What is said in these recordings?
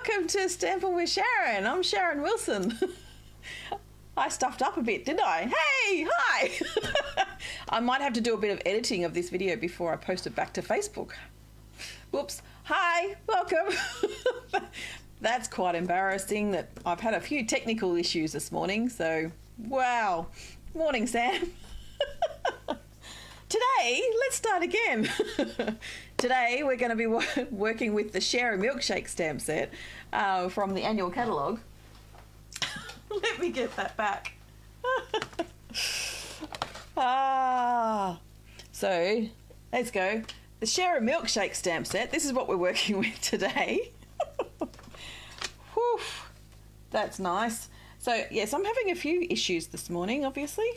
welcome to Stamping with Sharon. I'm Sharon Wilson. I stuffed up a bit, didn't I? Hey, hi! I might have to do a bit of editing of this video before I post it back to Facebook. Whoops. Hi, welcome. That's quite embarrassing that I've had a few technical issues this morning, so wow. Morning, Sam. Today, let's start again. Today, we're going to be working with the Share a Milkshake stamp set from the annual catalogue. Let me get that back. So, let's go. The Share a Milkshake stamp set. This is what we're working with today. Whew, that's nice. So, yes, I'm having a few issues this morning, obviously.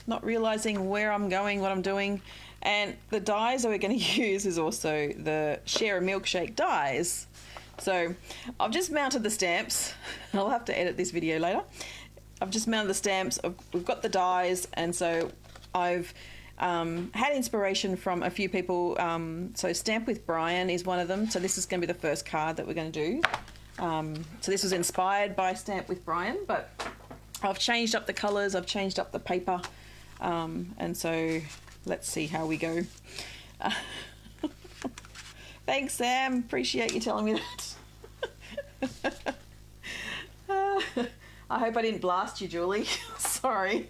Not realising where I'm going, what I'm doing. And the dies that we're going to use is also the Share a Milkshake dies. So I've just mounted the stamps. I'll have to edit this video later. I've just mounted the stamps. We've got the dies, and so I've had inspiration from a few people. So Stamp with Brian is one of them. So this is going to be the first card that we're going to do. So this was inspired by Stamp with Brian, but I've changed up the colours, I've changed up the paper, and so let's see how we go. Thanks, Sam. Appreciate you telling me that. I hope I didn't blast you, Julie. Sorry.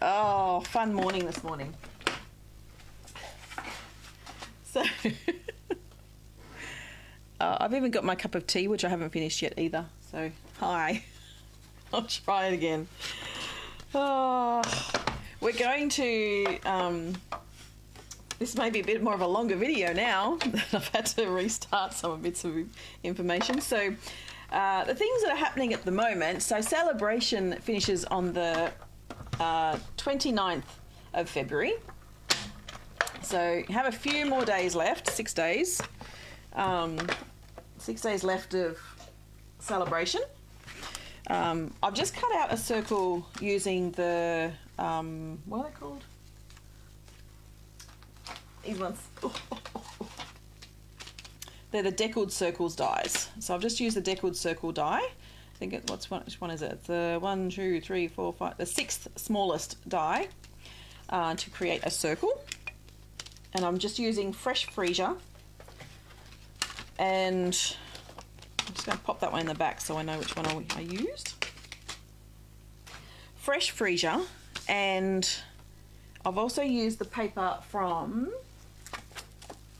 Oh, fun morning this morning. So, I've even got my cup of tea, which I haven't finished yet either. So, hi. I'll try it again. Oh, we're going to... this may be a bit more of a longer video now. I've had to restart some bits of information. So the things that are happening at the moment, so Celebration finishes on the 29th of February. So you have a few more days left, 6 days. 6 days left of Celebration. I've just cut out a circle using the, what are they called? These ones. They're the Deckled Circles dies. So I've just used the Deckled Circle die. I think which one is it? It's the 1, 2, 3, 4, 5, the 6th smallest die to create a circle. And I'm just using Fresh Freesia. And I'm just going to pop that one in the back so I know which one I used. Fresh Freesia, and I've also used the paper from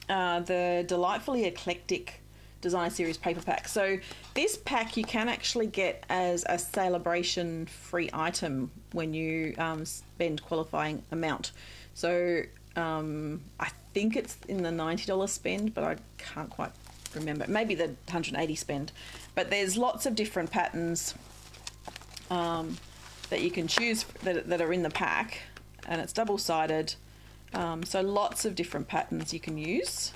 the Delightfully Eclectic Designer Series paper pack. So this pack you can actually get as a Celebration free item when you spend qualifying amount. So I think it's in the $90 spend, but I can't quite remember. Maybe the 180 spend. But there's lots of different patterns that you can choose that are in the pack. And it's double-sided, so lots of different patterns you can use.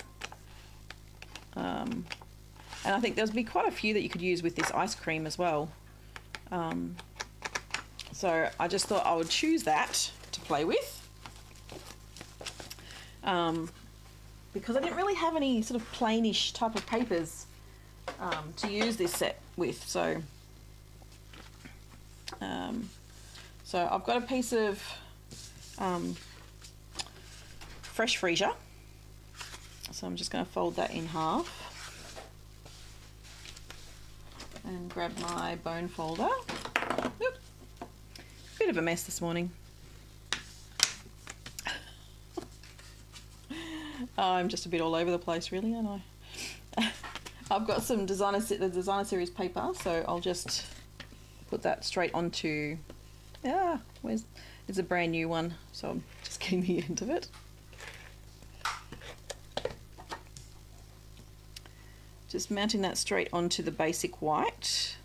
And I think there'll be quite a few that you could use with this ice cream as well. So I just thought I would choose that to play with. Because I didn't really have any sort of plainish type of papers to use this set with. So I've got a piece of Fresh Freesia, so I'm just going to fold that in half and grab my bone folder. Oop. Bit of a mess this morning. I'm just a bit all over the place, really, aren't I? I've got some the Designer Series paper, so I'll just put that straight onto... it's a brand new one, so I'm just getting the end of it. Just mounting that straight onto the basic white.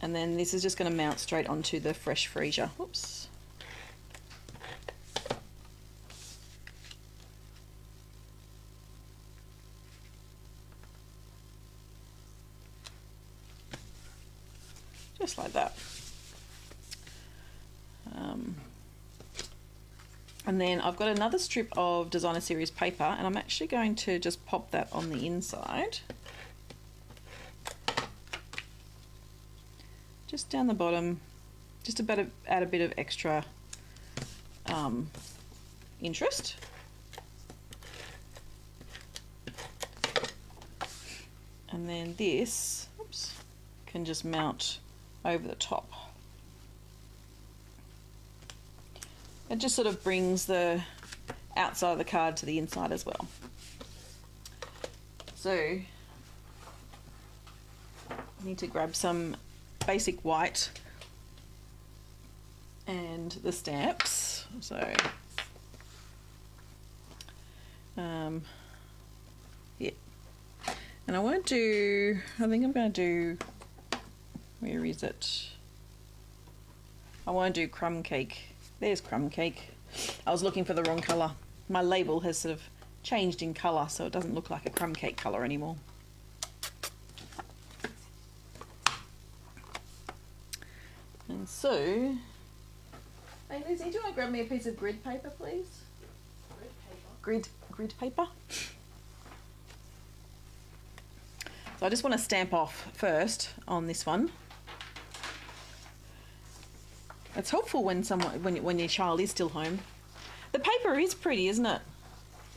And then this is just going to mount straight onto the Fresh Freesia. Whoops. Just like that. And then I've got another strip of Designer Series paper, and I'm actually going to just pop that on the inside. Just down the bottom, just about to add a bit of extra interest. And then this, oops, can just mount over the top. It just sort of brings the outside of the card to the inside as well. So I need to grab some basic white and the stamps. So yeah, and I won't do, I think I'm going to do, where is it? I won't do crumb cake. There's crumb cake. I was looking for the wrong colour. My label has sort of changed in colour, so it doesn't look like a crumb cake colour anymore. And so, hey Lizzie, do you want to grab me a piece of grid paper, please? Grid paper? Grid paper. So I just want to stamp off first on this one. It's helpful when when your child is still home. The paper is pretty, isn't it?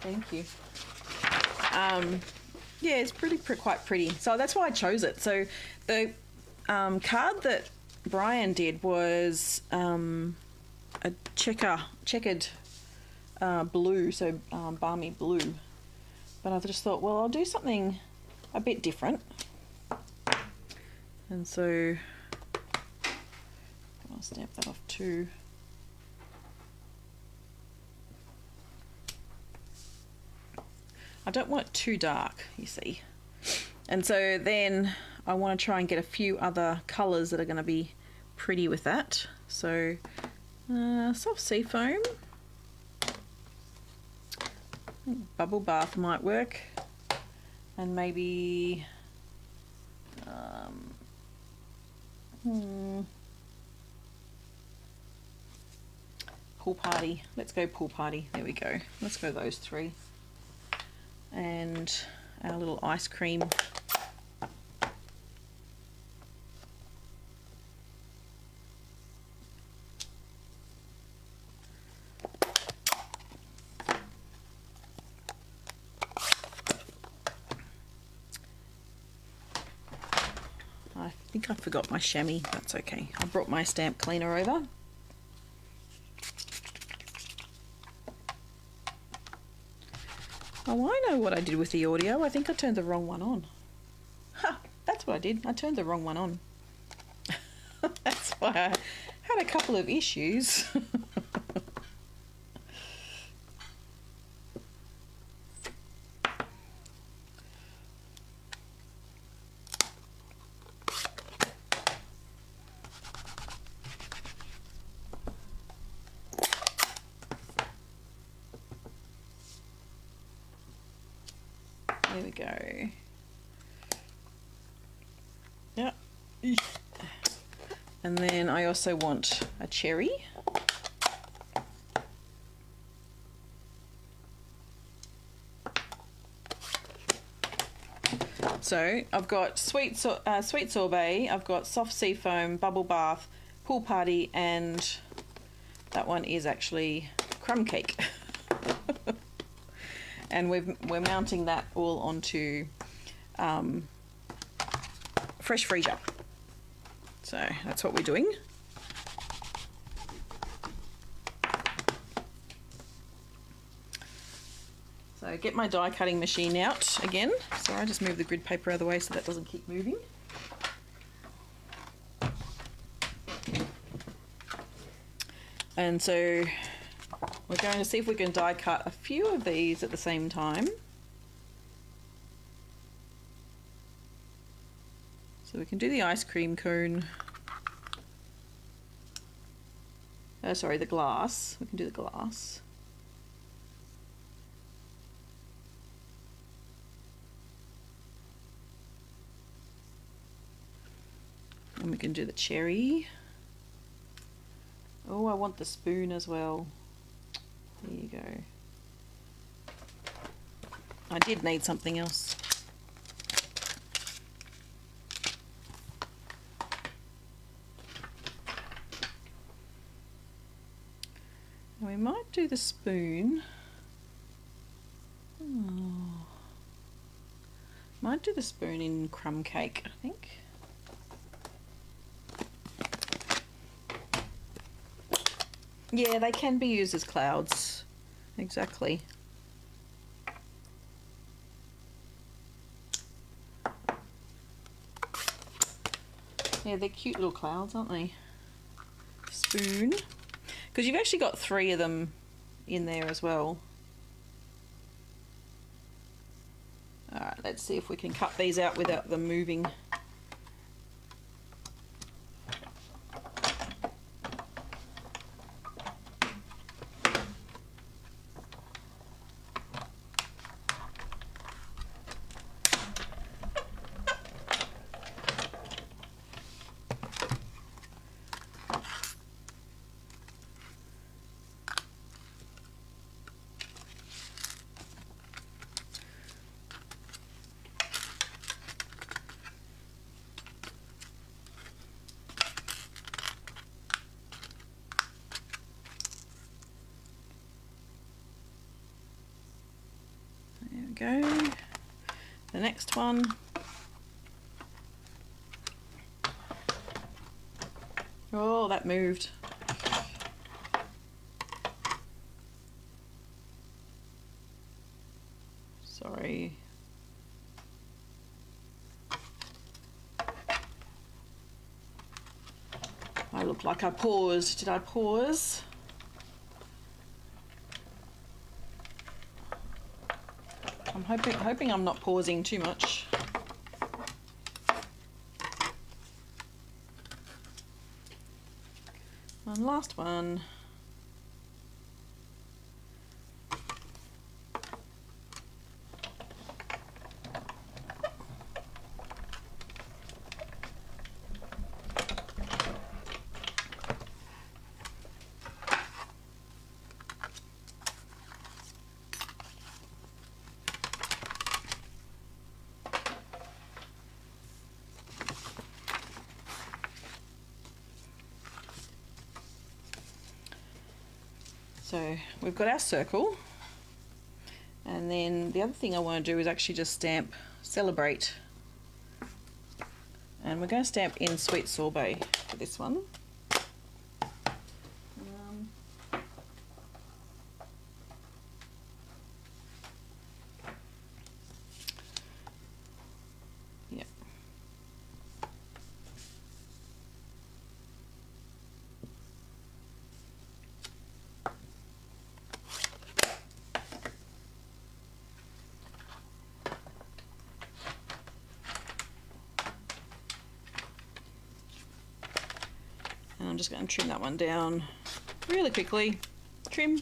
Thank you. Yeah, it's quite pretty. So that's why I chose it. So the card that Brian did was a checkered blue, so balmy blue. But I just thought, well, I'll do something a bit different. And so I'll stamp that off too. I don't want it too dark, you see. And so then I want to try and get a few other colours that are going to be pretty with that. So soft sea foam. I think bubble bath might work. And maybe pool party. Let's go pool party. There we go. Let's go those three. And our little ice cream. I think I forgot my chamois. That's okay. I brought my stamp cleaner over. Oh, I know what I did with the audio. I think I turned the wrong one on. Ha! That's what I did. I turned the wrong one on. That's why I had a couple of issues. There we go. Yeah. And then I also want a cherry. So I've got sweet sorbet, I've got soft sea foam, bubble bath, pool party, and that one is actually crumb cake. And we're mounting that all onto fresh freezer. So that's what we're doing. So get my die cutting machine out again. So I just move the grid paper out of the way so that doesn't keep moving. And so we're going to see if we can die cut a few of these at the same time. So we can do the ice cream cone. Sorry, the glass. We can do the glass. And we can do the cherry. Oh, I want the spoon as well. I did need something else. We might do the spoon. Oh. Might do the spoon in crumb cake, I think. Yeah, they can be used as clouds. Exactly. Yeah, they're cute little clouds, aren't they? Spoon. Because you've actually got 3 of them in there as well. Alright, let's see if we can cut these out without them moving. There we go. The next one. Oh, that moved. Sorry. I look like I paused. Did I pause? I'm hoping I'm not pausing too much. And last one. So we've got our circle, and then the other thing I want to do is actually just stamp celebrate, and we're going to stamp in sweet sorbet for this one. Yeah. And I'm just going to trim that one down really quickly. Trim.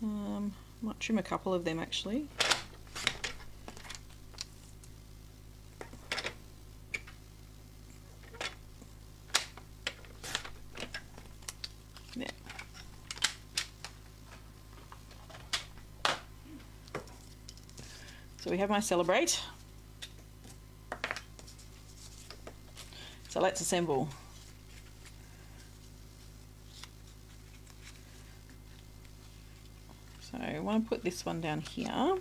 Might trim a couple of them actually. Yeah. So we have my celebrate. So let's assemble. So I want to put this one down here. I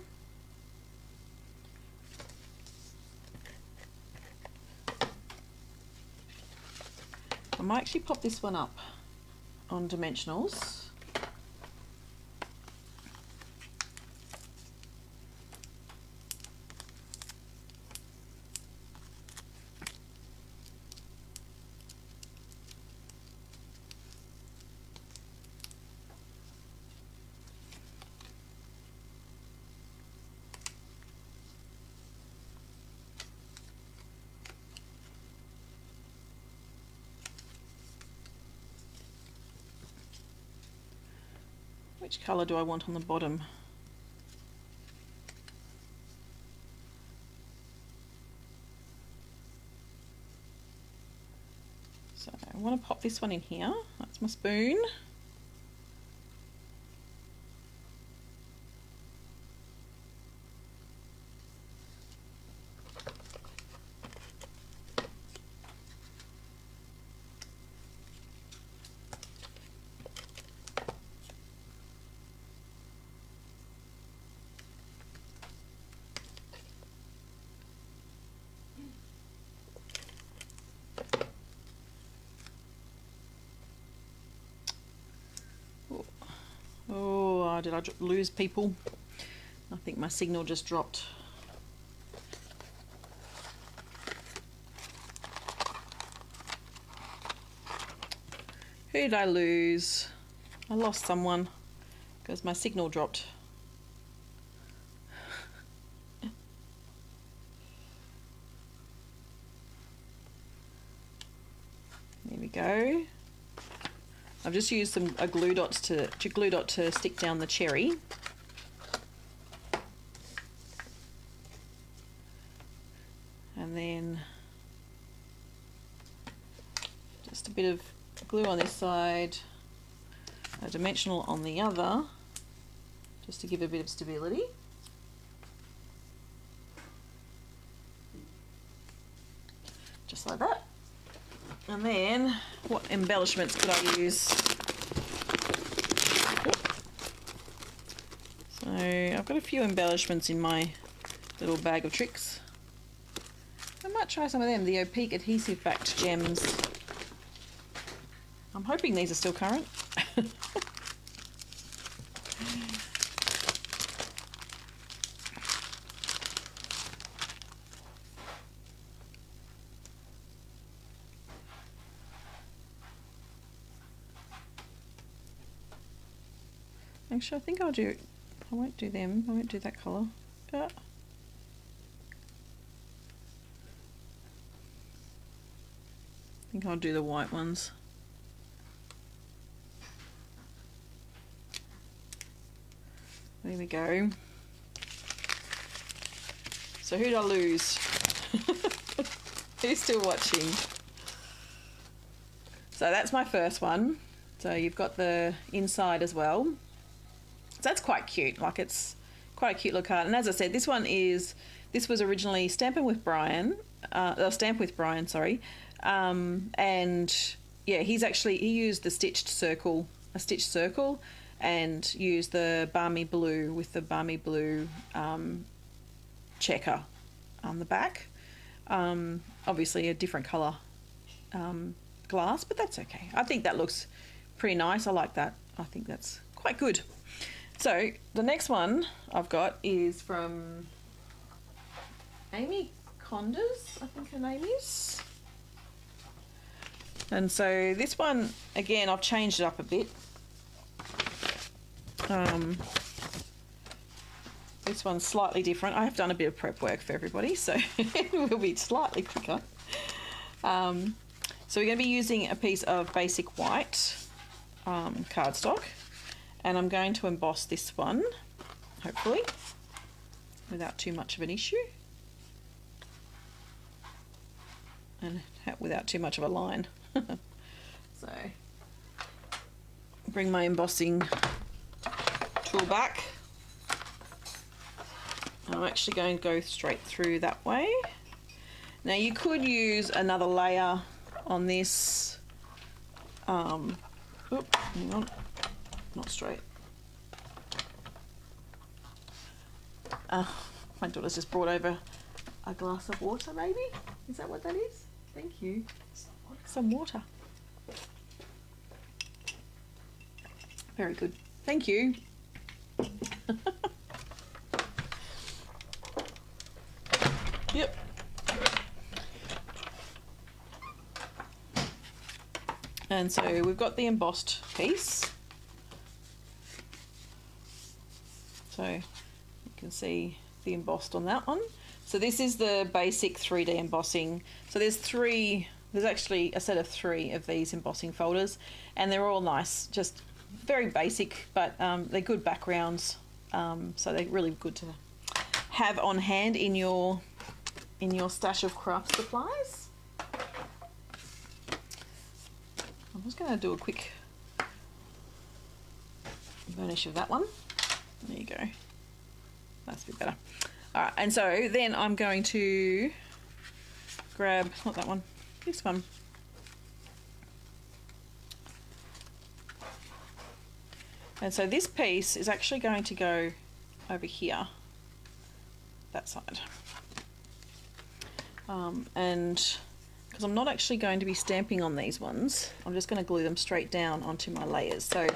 might actually pop this one up on dimensionals. Which colour do I want on the bottom? So I want to pop this one in here. That's my spoon. Oh, did I lose people? I think my signal just dropped. Who did I lose? I lost someone because my signal dropped. There we go. I've just used a glue dot to stick down the cherry. And then just a bit of glue on this side, a dimensional on the other, just to give a bit of stability. Just like that. And then, what embellishments could I use? So, I've got a few embellishments in my little bag of tricks. I might try some of them, the opaque adhesive backed gems. I'm hoping these are still current. Actually, I think I won't do them. I won't do that colour. I think I'll do the white ones. There we go. So who did I lose? Who's still watching? So that's my first one. So you've got the inside as well. So that's quite cute. Like, it's quite a cute little card. And as I said, this was originally Stampin' with Brian. Stamp with Brian, sorry. And yeah, he used the stitched circle, and used the balmy blue with the balmy blue checker on the back. Obviously a different colour glass, but that's okay. I think that looks pretty nice. I like that. I think that's quite good. So the next one I've got is from Amy Condors, I think her name is. And so this one, again, I've changed it up a bit. This one's slightly different. I have done a bit of prep work for everybody, so it will be slightly quicker. So we're going to be using a piece of basic white cardstock, and I'm going to emboss this one, hopefully, without too much of an issue. And without too much of a line. So, bring my embossing tool back. I'm actually going to go straight through that way. Now you could use another layer on this. Hang on, not straight. My daughter's just brought over a glass of water, maybe? Is that what that is? Thank you. Some water. Very good. Thank you. Yep. And so we've got the embossed piece. So you can see the embossed on that one. So this is the basic 3D embossing. So there's actually a set of 3 of these embossing folders, and they're all nice, just very basic, but they're good backgrounds. So they're really good to have on hand in your stash of craft supplies. I'm just going to do a quick burnish of that one. There you go. That's a bit better. All right, and so then I'm going to grab, not that one, this one. And so this piece is actually going to go over here, that side. And because I'm not actually going to be stamping on these ones, I'm just going to glue them straight down onto my layers. So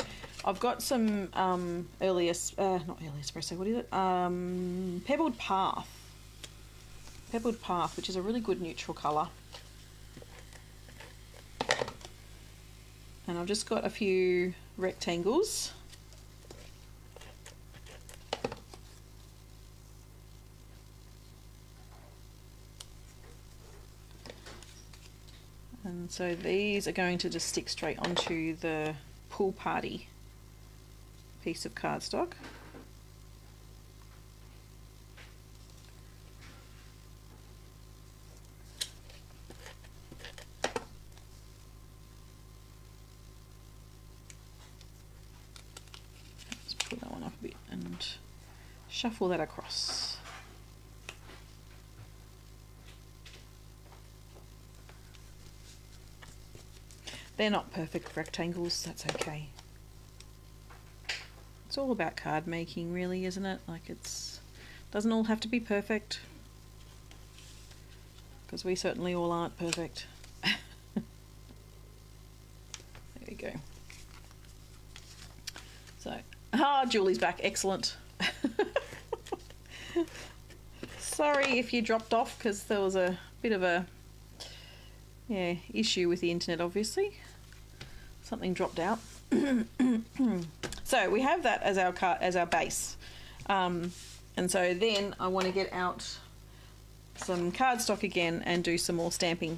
I've got some not early espresso, what is it? Pebbled Path. Pebbled Path, which is a really good neutral colour. And I've just got a few rectangles. And so these are going to just stick straight onto the pool party piece of cardstock. Let's pull that one up a bit and shuffle that across. They're not perfect rectangles, that's okay. It's all about card making, really, isn't it? Like, doesn't all have to be perfect, because we certainly all aren't perfect. There we go. So, Julie's back, excellent. Sorry if you dropped off, because there was a bit of a issue with the internet, obviously. Something dropped out. So we have that as our base, and so then I want to get out some cardstock again and do some more stamping.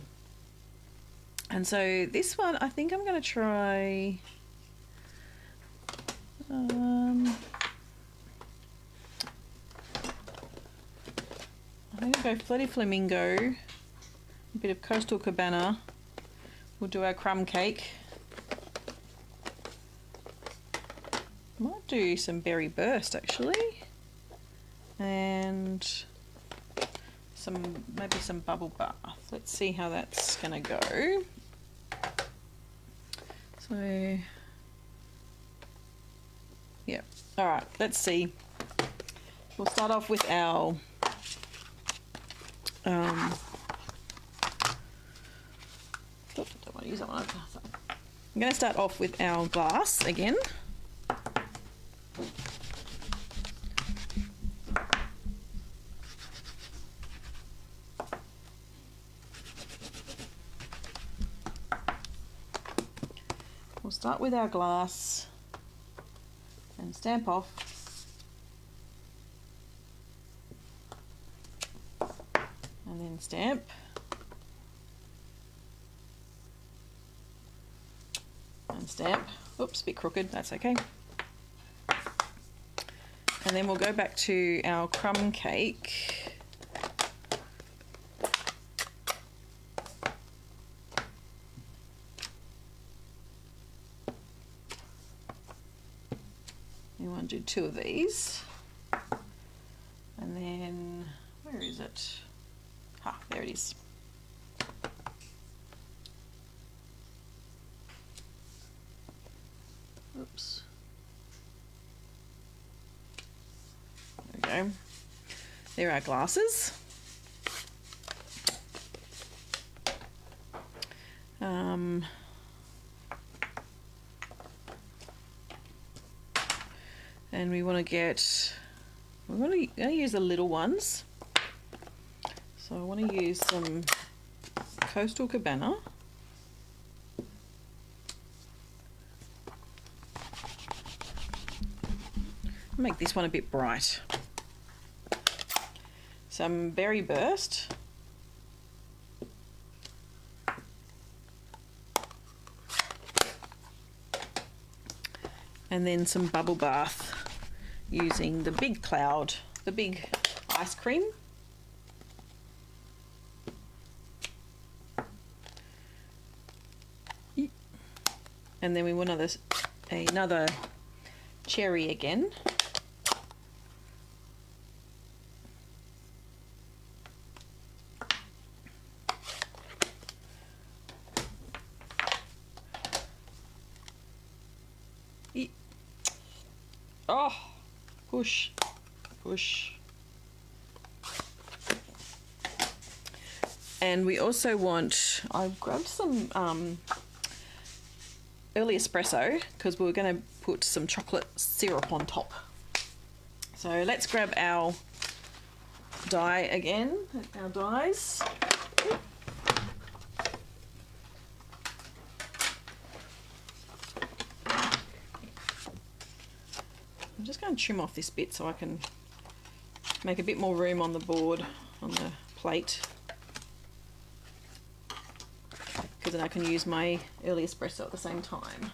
And so this one, I think I'm going to try. I'm going to go Flirty Flamingo, a bit of Coastal Cabana. We'll do our crumb cake. Might do some Berry Burst actually, and maybe some Bubble Bath. Let's see how that's gonna go. So yeah, all right, let's see. We'll start off with our don't want to use that one. I'm going to start off with our glass again. We'll start with our glass and stamp off. And then stamp. And stamp. Oops, a bit crooked, that's okay. And then we'll go back to our crumb cake. We want to do 2 of these. And then, where is it? There it is. Oops. There we go. There are our glasses. And we want to use the little ones. So I want to use some Coastal Cabana. Make this one a bit bright. Some Berry Burst. And then some Bubble Bath using the big cloud, the big ice cream. And then we want another cherry again. Oh, push, push. And we also want, I've grabbed some early espresso because we're going to put some chocolate syrup on top. So let's grab our die again, our dies. I'm just going to trim off this bit so I can make a bit more room on the board, on the plate, because then I can use my early espresso at the same time.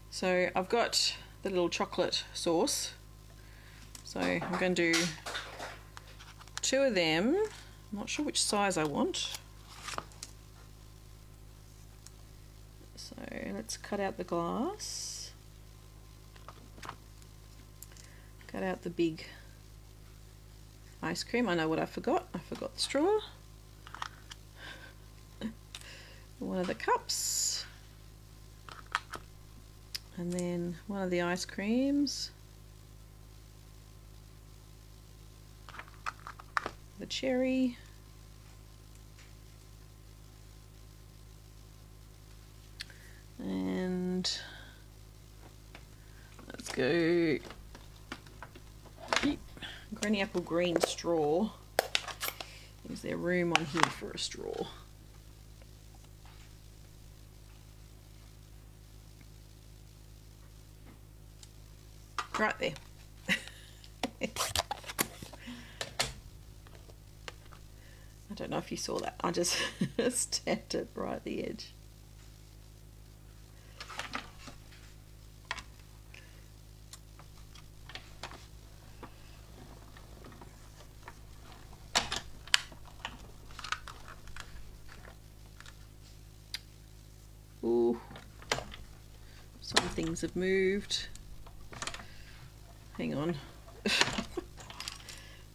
So I've got the little chocolate sauce, so I'm going to do 2 of them. I'm not sure which size I want. So let's cut out the glass, cut out the big ice cream. I know what I forgot. I forgot the straw. One of the cups. And then one of the ice creams. The cherry. And let's go granny apple green straw. Is there room on here for a straw? Right there. I don't know if you saw that. I just stabbed it right at the edge. Ooh, some things have moved. Hang on.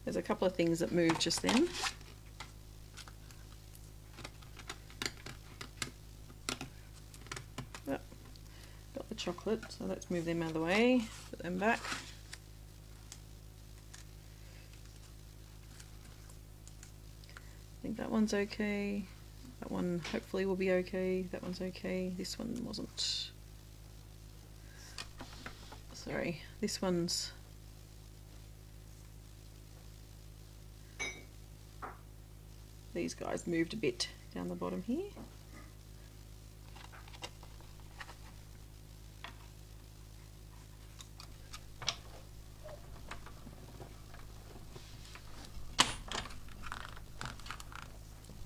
There's a couple of things that moved just then. Oh, got the chocolate, so let's move them out of the way, put them back. I think that one's okay. That one hopefully will be okay. That one's okay. This one wasn't. Sorry, this one's. These guys moved a bit down the bottom here.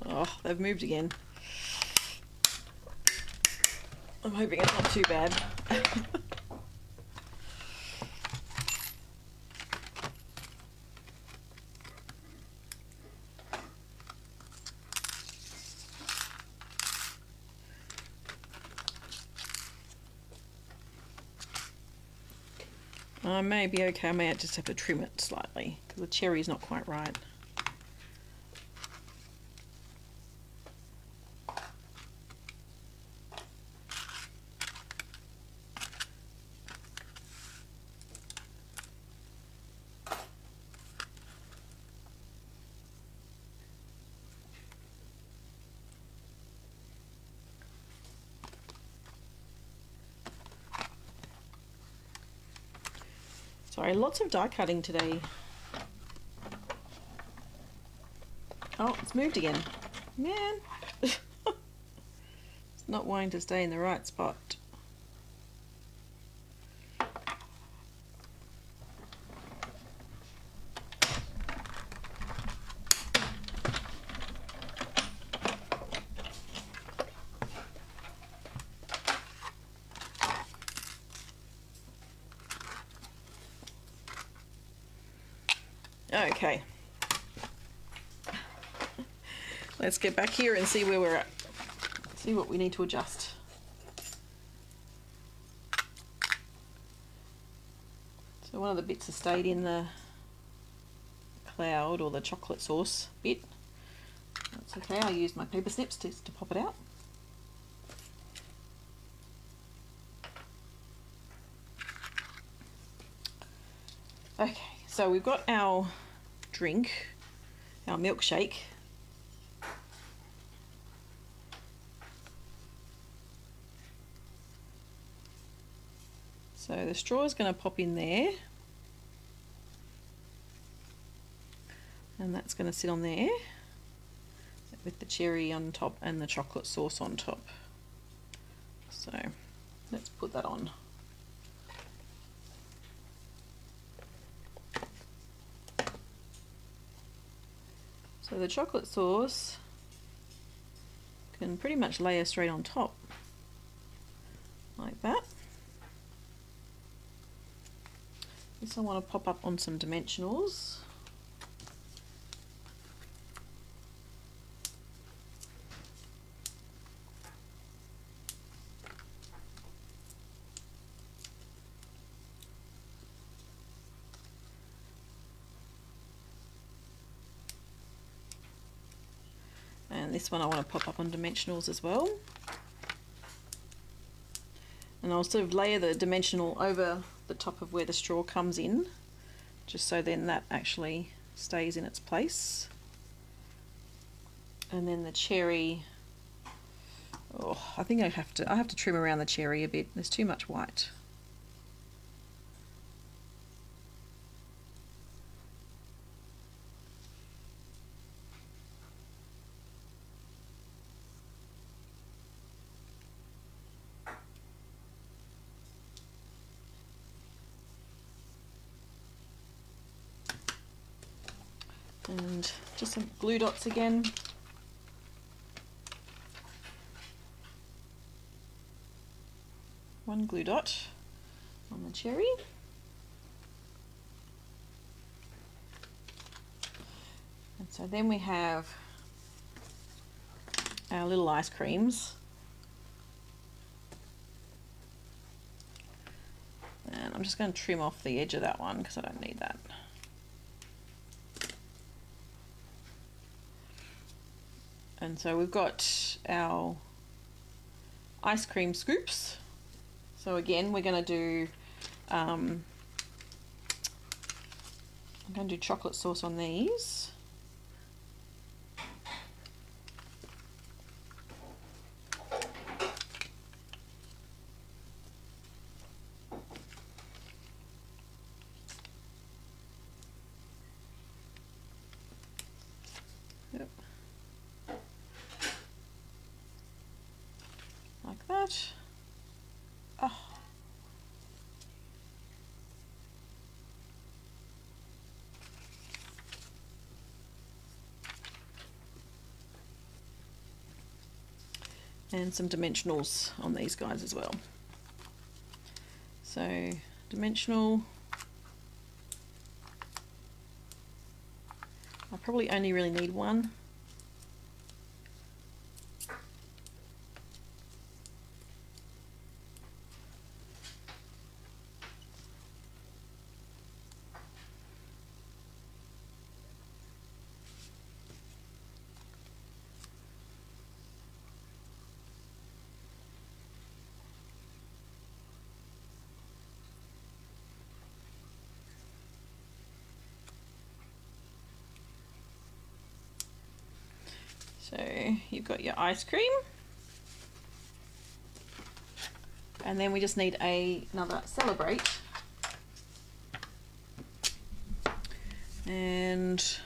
Oh, they've moved again. I'm hoping it's not too bad. I may be okay. I may just have to trim it slightly because the cherry's not quite right. Sorry, lots of die cutting today. Oh, it's moved again. Man. It's not wanting to stay in the right spot. Okay, let's get back here and see where we're at. See what we need to adjust. So one of the bits has stayed in the cloud or the chocolate sauce bit. That's okay, I'll use my paper snips to pop it out. Okay, so we've got our drink, our milkshake. So the straw is going to pop in there, and that's going to sit on there with the cherry on top and the chocolate sauce on top. So let's put that on. So the chocolate sauce can pretty much layer straight on top, like that. This I want to pop up on some dimensionals. And this one I want to pop up on dimensionals as well. And I'll sort of layer the dimensional over the top of where the straw comes in, just so then that actually stays in its place. And then the cherry, oh, I think I have to trim around the cherry a bit. There's too much white. And just some glue dots again. One glue dot on the cherry. And so then we have our little ice creams. And I'm just going to trim off the edge of that one because I don't need that. And so we've got our ice cream scoops. So again, we're going to do I'm going to do chocolate sauce on these. Yep. Like that. Oh. And some dimensionals on these guys as well. So dimensional, I probably only really need one. So you've got your ice cream, and then we just need another Celebrate, and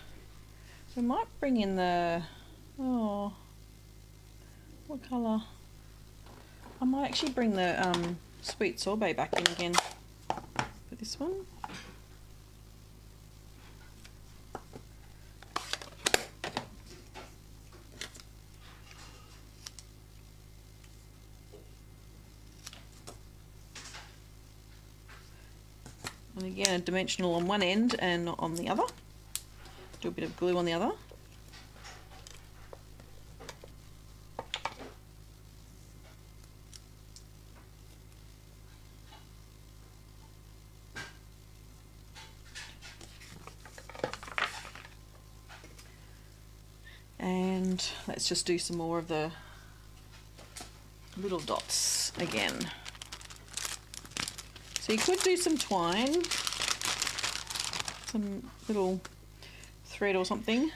we might bring in the, oh, what colour? I might actually bring the sweet sorbet back in again for this one. And again, a dimensional on one end and not on the other. Do a bit of glue on the other. And let's just do some more of the little dots again. So you could do some twine, some little thread or something.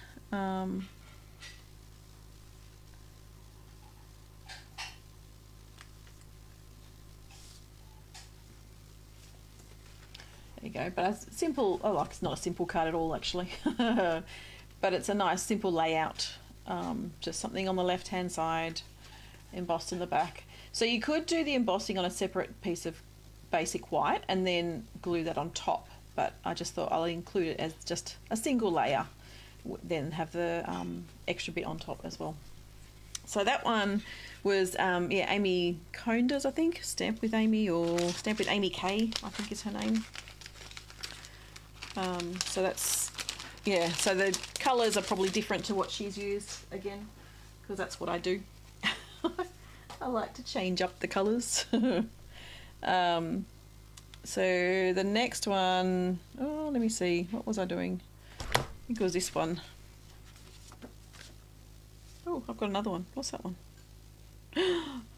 you go. But a simple, oh, like it's not a simple card at all actually, but it's a nice simple layout. Just something on the left hand side, embossed in the back. So you could do the embossing on a separate piece of basic white and then glue that on top, but I just thought I'll include it as just a single layer, then have the extra bit on top as well. So that one was yeah, Amy Condas, I think, Stamp with Amy, or Stamp with Amy K, I think is her name. So that's, yeah, so the colours are probably different to what she's used again, because that's what I do. I like to change up the colours. So the next one, oh, let me see, what was I doing? I think it was this one. Oh, I've got another one. What's that one?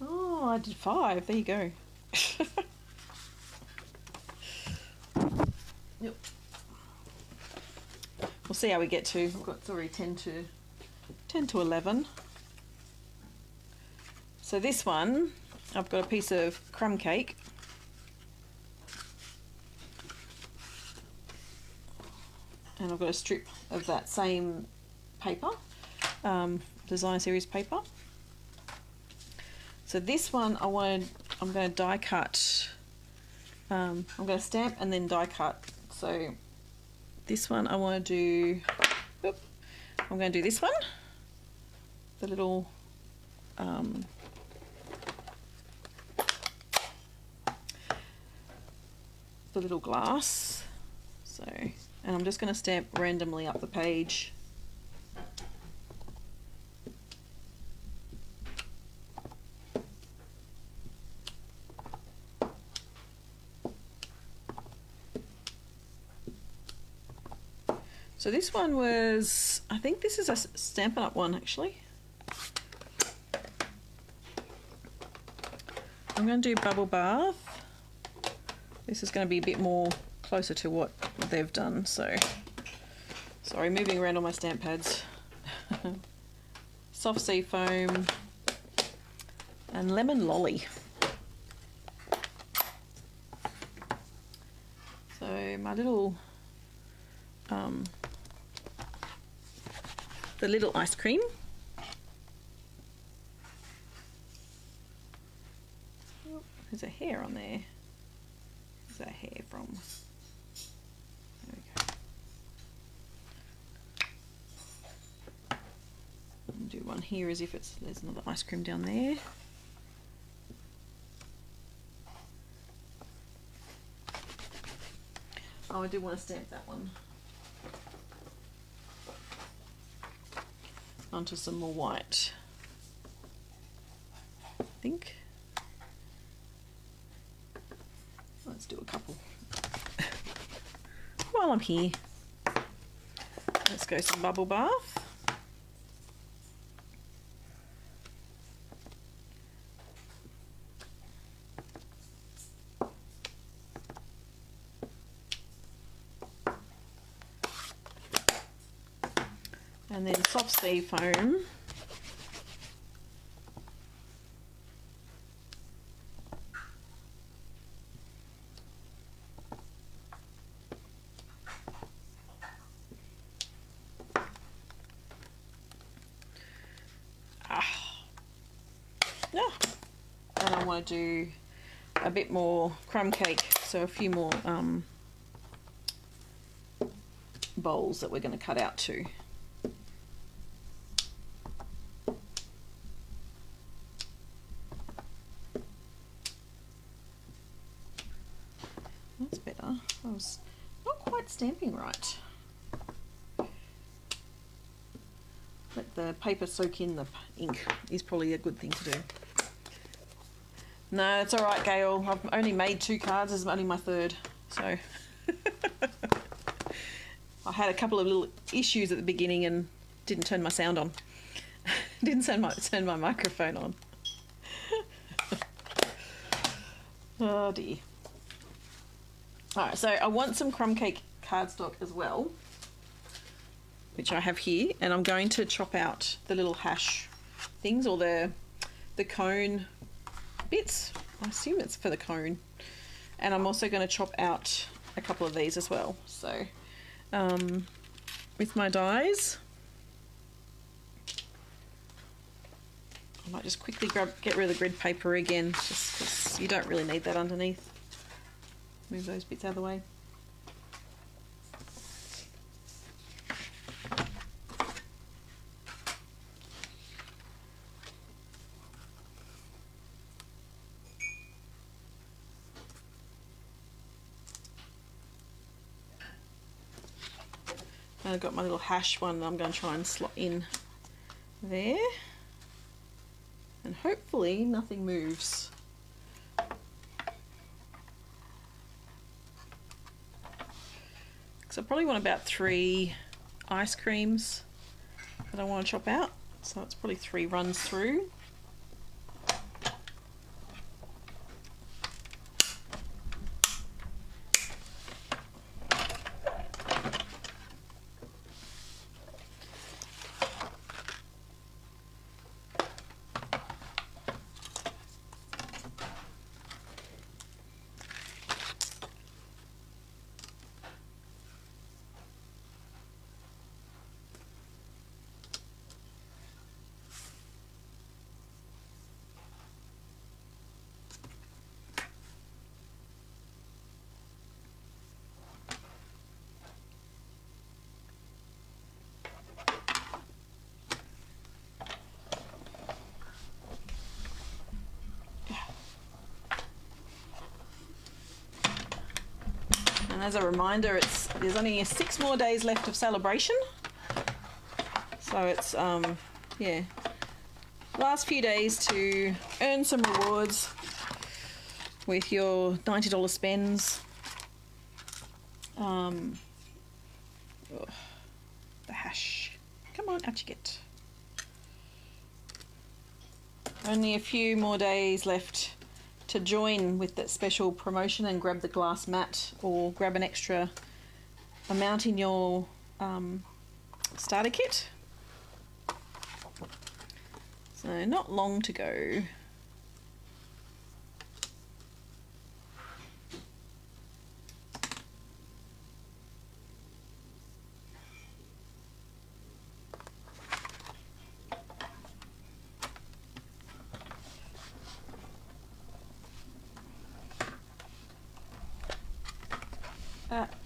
Oh, I did 5. There you go. Yep. We'll see how we get to. We've got, it's already 10 to 11. So this one, I've got a piece of crumb cake. And I've got a strip of that same paper, design series paper. So this one I'm going to die cut. I'm going to stamp and then die cut. So this one I want to do, I'm going to do this one, the little glass. So, and I'm just going to stamp randomly up the page. So this one was, I think this is a Stampin' Up one actually. I'm going to do Bubble Bath. This is going to be a bit more closer to what they've done, so sorry, moving around on my stamp pads. Soft Sea Foam and Lemon Lolly. So my little the little ice cream. Oh, there's a hair on there. Where's that hair from? There we go. I'll do one here as if there's another ice cream down there. Oh, I do want to stamp that one onto some more white, I think. Let's do a couple. While I'm here, let's go some Bubble Bath. And then Soft Sea Foam. Yeah. And I want to do a bit more crumb cake, so a few more bowls that we're going to cut out too. That's better. I was not quite stamping right. Let the paper soak in the ink is probably a good thing to do. No, it's all right, Gail. I've only made 2 cards. This is only my 3rd, so I had a couple of little issues at the beginning and didn't turn my sound on. Didn't turn my microphone on. Oh dear. Alright, so I want some crumb cake cardstock as well, which I have here, and I'm going to chop out the little hash things, or the cone bits. I assume it's for the cone. And I'm also going to chop out a couple of these as well. So with my dies, I might just quickly get rid of the grid paper again, just because you don't really need that underneath. Move those bits out of the way. And I've got my little hash one that I'm going to try and slot in there. And hopefully nothing moves. So I probably want about 3 ice creams that I want to chop out. So it's probably 3 runs through. And as a reminder, there's only 6 more days left of celebration. So it's, yeah, last few days to earn some rewards with your $90 spends. Oh, the hash. Come on, out you get. Only a few more days left to join with that special promotion and grab the glass mat or grab an extra amount in your starter kit. So not long to go.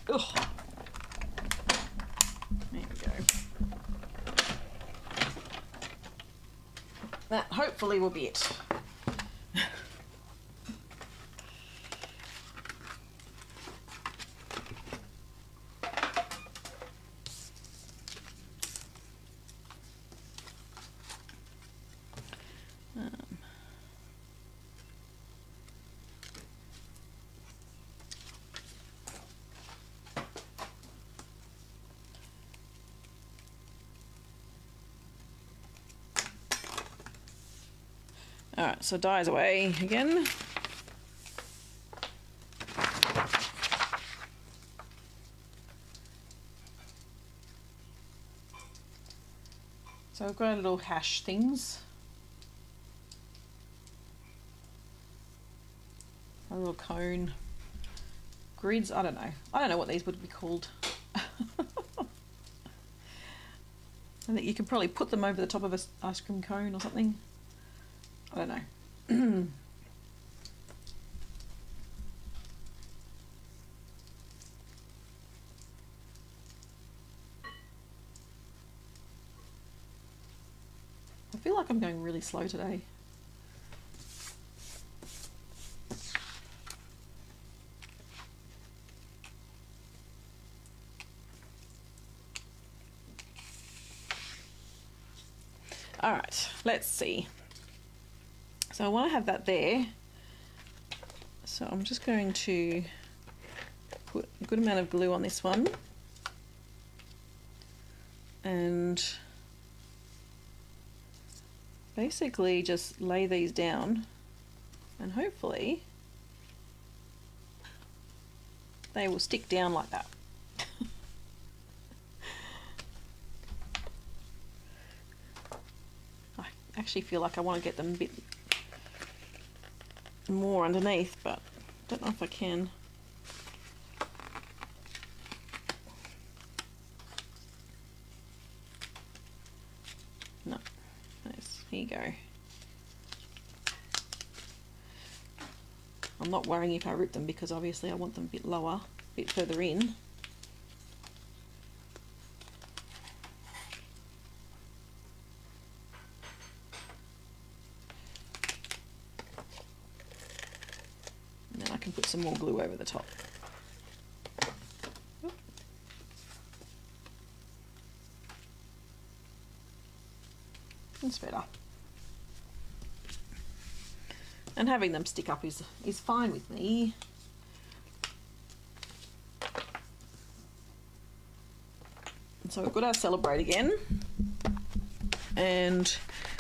Ugh. There we go. That hopefully will be it. Alright, so dies away again. So I've got our little hash things. A little cone. Grids, I don't know. I don't know what these would be called. I think you could probably put them over the top of an ice cream cone or something. I don't know. I feel like I'm going really slow today. All right, let's see. So I want to have that there. So I'm just going to put a good amount of glue on this one. And basically just lay these down and hopefully they will stick down like that. I actually feel like I want to get them a bit more underneath, but don't know if I can. Here you go. I'm not worrying if I rip them because obviously I want them a bit lower, a bit further in. And then I can put some more glue over the top. It's better. And having them stick up is fine with me. And so we've got our Celebrate again. And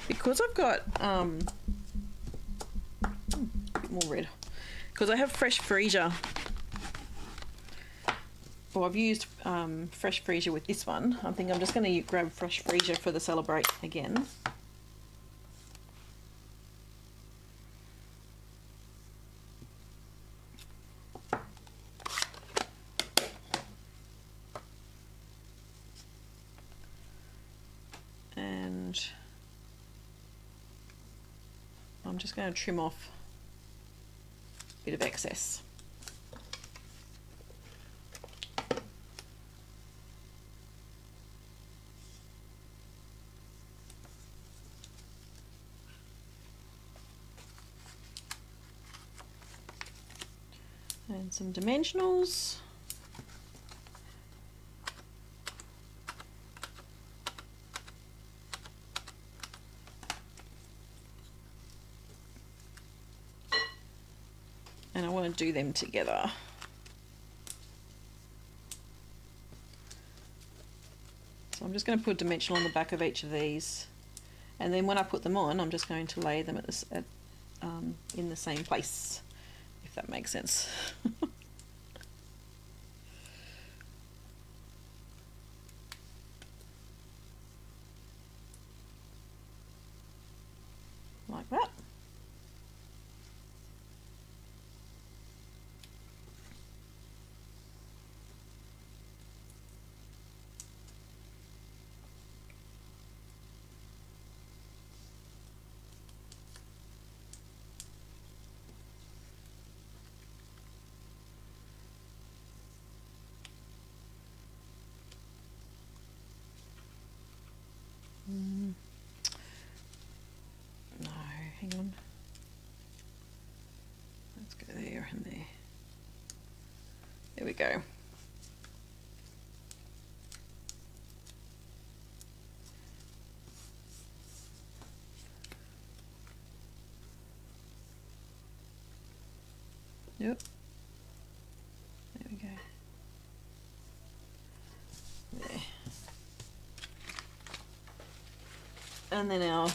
because I've got a bit more red, because I have fresh freesia. Well, I've used fresh freesia with this one. I think I'm just going to grab fresh freesia for the Celebrate again. And I'm just going to trim off a bit of excess. And some dimensionals. And I want to do them together. So I'm just going to put a dimensional on the back of each of these. And then when I put them on, I'm just going to lay them in the same place, if that makes sense. Like that. No, hang on. Let's go there and there. There we go. Yep. There we go. There. And then our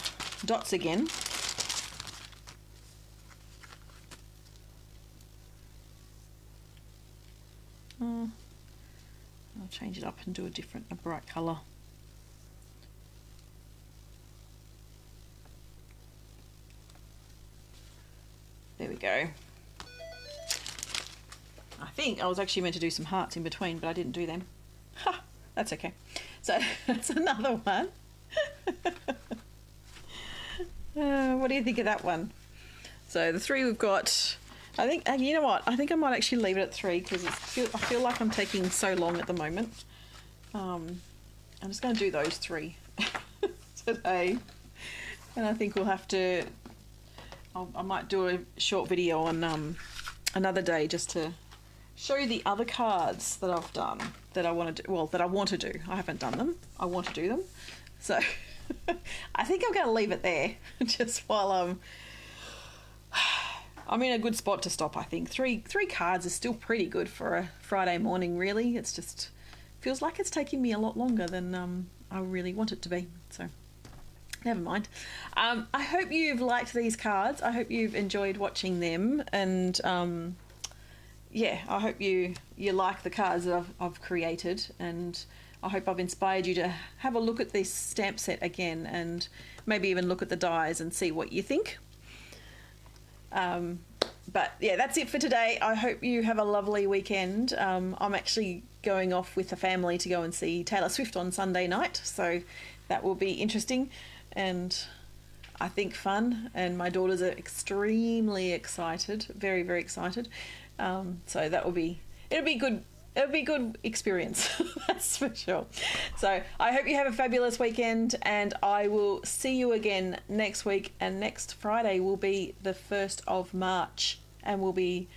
dots again. I'll change it up and do a bright colour. There we go. I think I was actually meant to do some hearts in between, but I didn't do them. Ha! That's okay. So that's another one. What do you think of that one? So the three we've got, I think, you know what, I think I might actually leave it at 3 because I feel like I'm taking so long at the moment. I'm just going to do those 3 today, and I think we'll have to, I might do a short video on another day just to show you the other cards that I've done that I want to do, well, that I want to do. I haven't done them, I want to do them. So I think I'm going to leave it there just while I'm in a good spot to stop. I think three cards is still pretty good for a Friday morning, really. It's just feels like it's taking me a lot longer than I really want it to be. So never mind. I hope you've liked these cards. I hope you've enjoyed watching them, and yeah, I hope you like the cards that I've created, and I hope I've inspired you to have a look at this stamp set again and maybe even look at the dies and see what you think. But yeah, that's it for today. I hope you have a lovely weekend. I'm actually going off with the family to go and see Taylor Swift on Sunday night, so that will be interesting. And I think, fun, and my daughters are extremely excited, very, very excited. So that will be, it'll be good. It'll be a good experience, that's for sure. So I hope you have a fabulous weekend, and I will see you again next week. And next Friday will be the 1st of March, and we'll be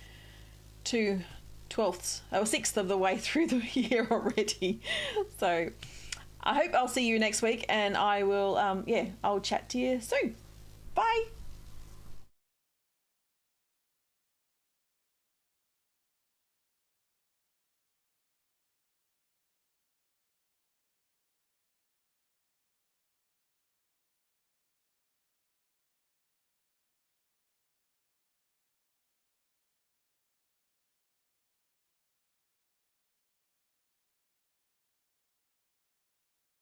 6th of the way through the year already. So I hope I'll see you next week, and I will, I'll chat to you soon. Bye.